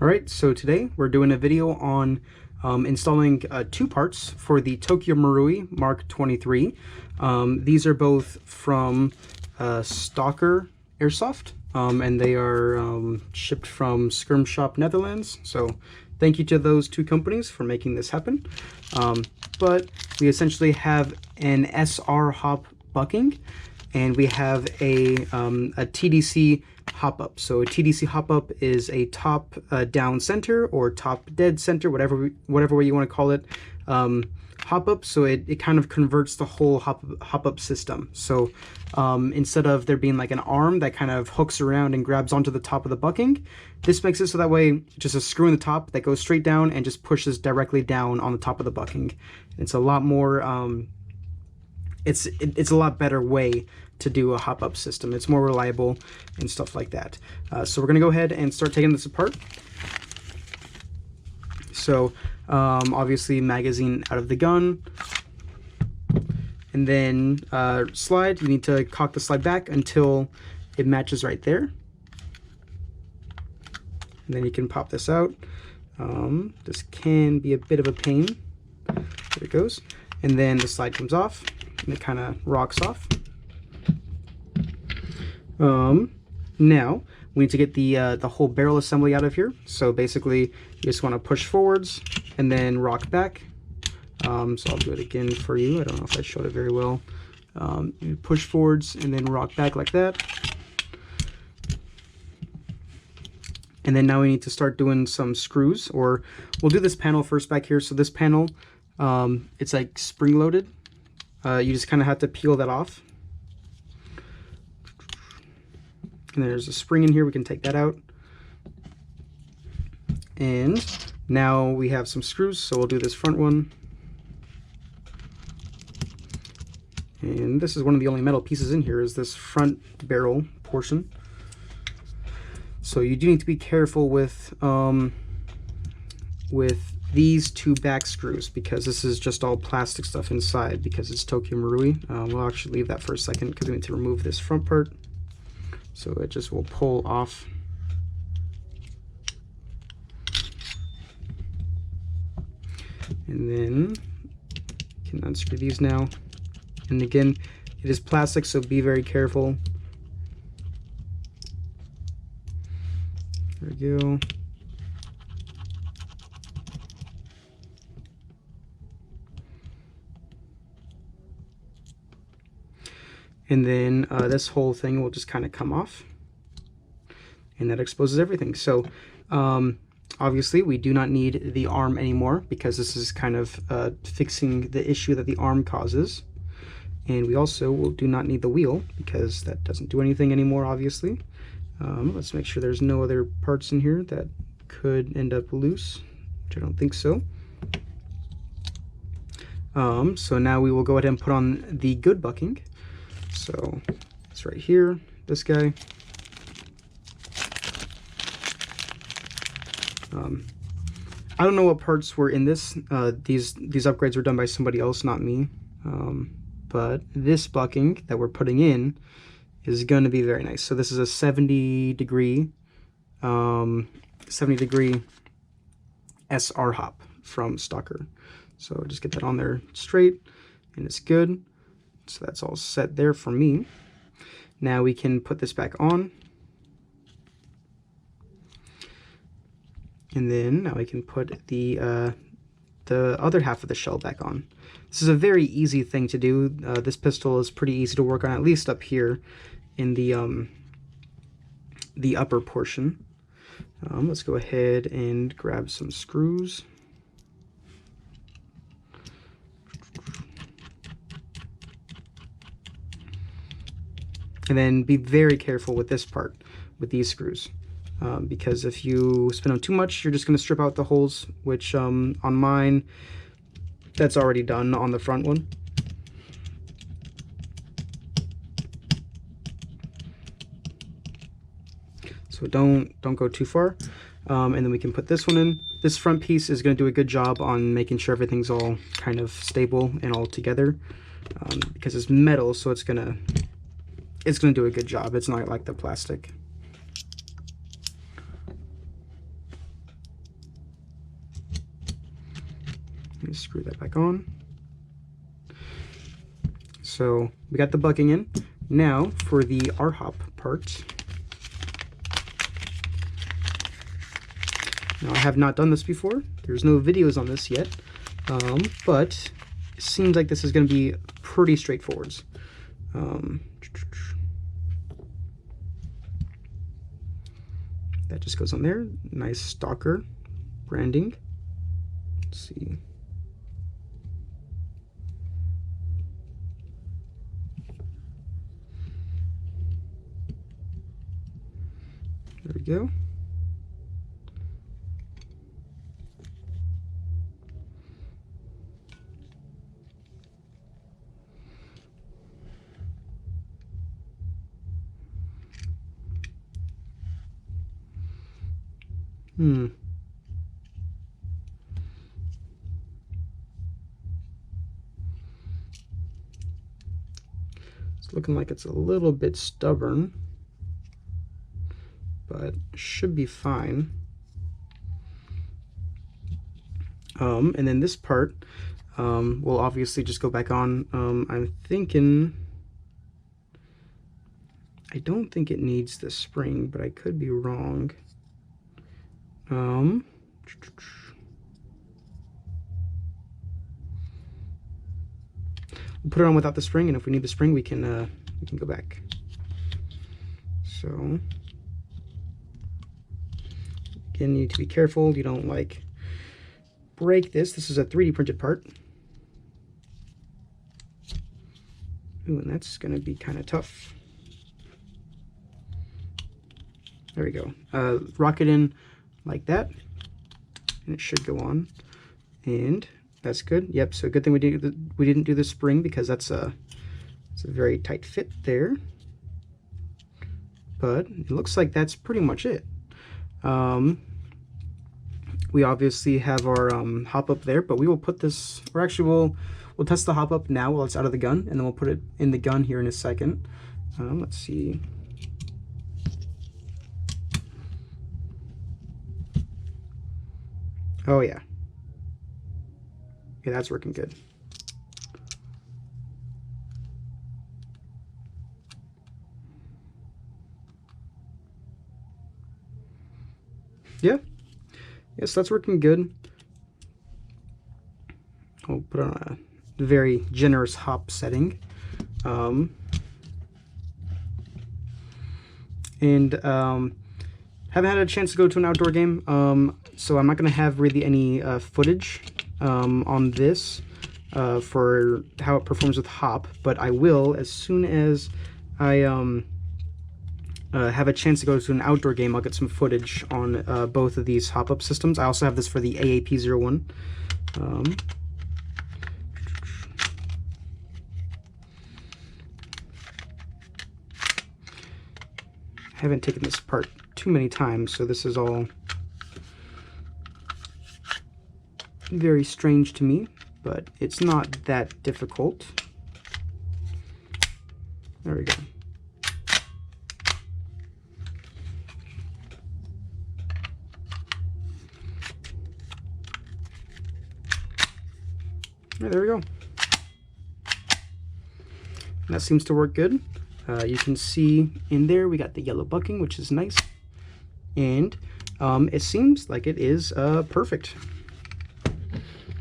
Alright, so today we're doing a video on installing two parts for the Tokyo Marui Mark 23. These are both from Stalker Airsoft, and they are shipped from Skirmshop, Netherlands. So thank you to those two companies for making this happen. But we essentially have an SR hop bucking, and we have a TDC hop-up. So a TDC hop-up is a top down center or top dead center, whatever way you want to call it, hop-up. So it kind of converts the whole hop-up system. So instead of there being like an arm that kind of hooks around and grabs onto the top of the bucking, this makes it so that way just a screw in the top that goes straight down and just pushes directly down on the top of the bucking. It's a lot more it's a lot better way to do a hop-up system. It's more reliable and stuff like that. So we're gonna go ahead and start taking this apart. So obviously magazine out of the gun, and then slide. You need to cock the slide back until it matches right there, and then you can pop this out. This can be a bit of a pain. There it goes. And then the slide comes off and it kind of rocks off. Now we need to get the whole barrel assembly out of here. So basically you just want to push forwards and then rock back. So I'll do it again for you. I don't know if I showed it very well. You push forwards and then rock back like that. And then now we need to start doing some screws, or we'll do this panel first back here. So this panel, it's like spring loaded. You just kind of have to peel that off. And there's a spring in here, we can take that out. And now we have some screws, so we'll do this front one. And this is one of the only metal pieces in here, is this front barrel portion. So you do need to be careful with these two back screws, because this is just all plastic stuff inside because it's Tokyo Marui. We'll actually leave that for a second because we need to remove this front part. So it just will pull off. And then you can unscrew these now. And again, it is plastic, so be very careful. There we go. And then this whole thing will just kind of come off, and that exposes everything. So obviously we do not need the arm anymore, because this is kind of fixing the issue that the arm causes. And we also do not need the wheel, because that doesn't do anything anymore, obviously. Let's make sure there's no other parts in here that could end up loose, which I don't think so. So now we will go ahead and put on the good bucking. So it's right here, this guy. I don't know what parts were in this. These upgrades were done by somebody else, not me. But this bucking that we're putting in is going to be very nice. So this is a 70 degree SR hop from Stalker. So just get that on there straight, and it's good. So that's all set there for me. Now we can put this back on. And then now we can put the other half of the shell back on. This is a very easy thing to do. This pistol is pretty easy to work on, at least up here in the upper portion. Let's go ahead and grab some screws. And then be very careful with this part, with these screws, because if you spin them too much, you're just going to strip out the holes, which on mine, that's already done on the front one. So don't go too far. And then we can put this one in. This front piece is going to do a good job on making sure everything's all kind of stable and all together, because it's metal, so it's going to do a good job. It's not like the plastic. Screw that back on. So we got the bucking in. Now for the RHOP part. Now I have not done this before. There's no videos on this yet, but it seems like this is going to be pretty straightforward. That just goes on there. Nice Stalker branding. Let's see. There we go. It's looking like it's a little bit stubborn, but should be fine. And then this part will obviously just go back on. I'm thinking, I don't think it needs the spring, but I could be wrong. We'll put it on without the spring, and if we need the spring, we can go back. So again, you need to be careful you don't like break this. This is a 3D printed part. Ooh, and that's gonna be kind of tough. There we go. Rock it in like that, and it should go on, and that's good. Yep. So good thing we didn't do the spring, because it's a very tight fit there. But it looks like that's pretty much it. We obviously have our hop up there, but we will put this, or actually we'll test the hop up now while it's out of the gun, and then we'll put it in the gun here in a second. Let's see. Oh yeah. Yeah, that's working good. Yeah. Yes, that's working good. I'll put on a very generous hop setting. Haven't had a chance to go to an outdoor game, so I'm not going to have really any footage on this for how it performs with hop, but I will as soon as I have a chance to go to an outdoor game. I'll get some footage on both of these hop-up systems. I also have this for the AAP01. I haven't taken this apart too many times, so this is all very strange to me, but it's not that difficult. There we go. Yeah, there we go. That seems to work good. You can see in there we got the yellow bucking, which is nice, and it seems like it is perfect.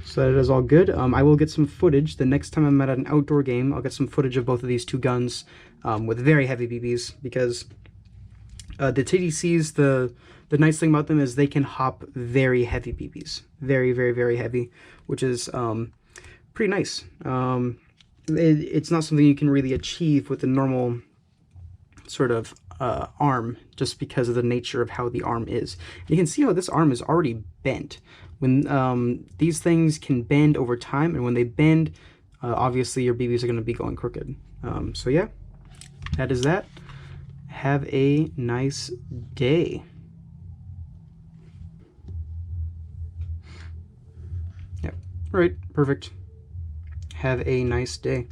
So that is all good. I will get some footage the next time I'm at an outdoor game. I'll get some footage of both of these two guns with very heavy BBs, because the TDCs, the nice thing about them is they can hop very heavy BBs, very, very, very heavy, which is pretty nice. It's not something you can really achieve with the normal sort of arm, just because of the nature of how the arm is. You can see how this arm is already bent. When these things can bend over time, and when they bend, obviously your BBs are going to be going crooked. So yeah, that is that. Have a nice day. Yep, right, perfect. Have a nice day.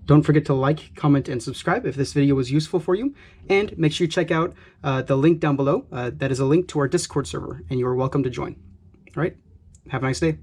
Don't forget to like, comment, and subscribe if this video was useful for you. And make sure you check out the link down below. That is a link to our Discord server, and you are welcome to join. All right, have a nice day.